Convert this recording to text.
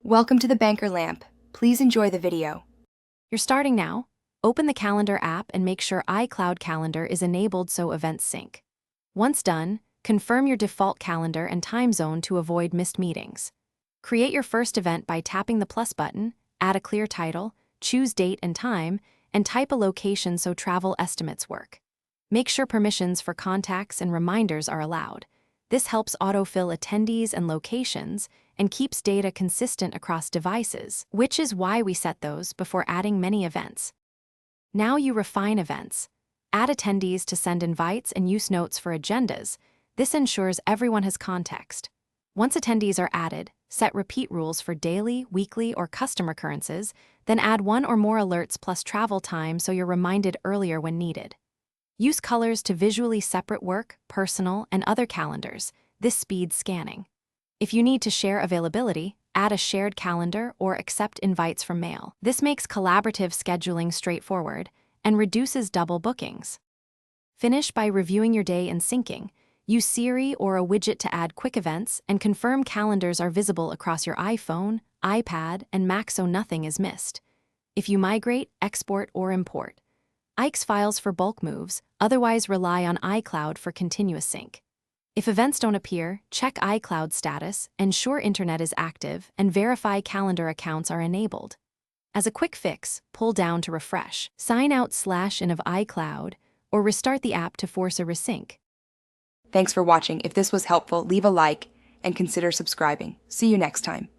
Welcome to the Banker Lamp. Please enjoy the video. You're starting now. Open the Calendar app and make sure iCloud Calendar is enabled so events sync. Once done, confirm your default calendar and time zone to avoid missed meetings. Create your first event by tapping the plus button, add a clear title, choose date and time, and type a location so travel estimates work. Make sure permissions for contacts and reminders are allowed. This helps autofill attendees and locations and keeps data consistent across devices, which is why we set those before adding many events. Now you refine events. Add attendees to send invites and use notes for agendas. This ensures everyone has context. Once attendees are added, set repeat rules for daily, weekly, or custom occurrences, then add one or more alerts plus travel time so you're reminded earlier when needed. Use colors to visually separate work, personal, and other calendars. This speeds scanning. If you need to share availability, add a shared calendar or accept invites from mail. This makes collaborative scheduling straightforward and reduces double bookings. Finish by reviewing your day and syncing. Use Siri or a widget to add quick events and confirm calendars are visible across your iPhone, iPad, and Mac so nothing is missed. If you migrate, export, or import, Ike's files for bulk moves, otherwise rely on iCloud for continuous sync. If events don't appear, check iCloud status, ensure internet is active, and verify calendar accounts are enabled. As a quick fix, pull down to refresh, sign out/in of iCloud, or restart the app to force a resync. Thanks for watching. If this was helpful, leave a like and consider subscribing. See you next time.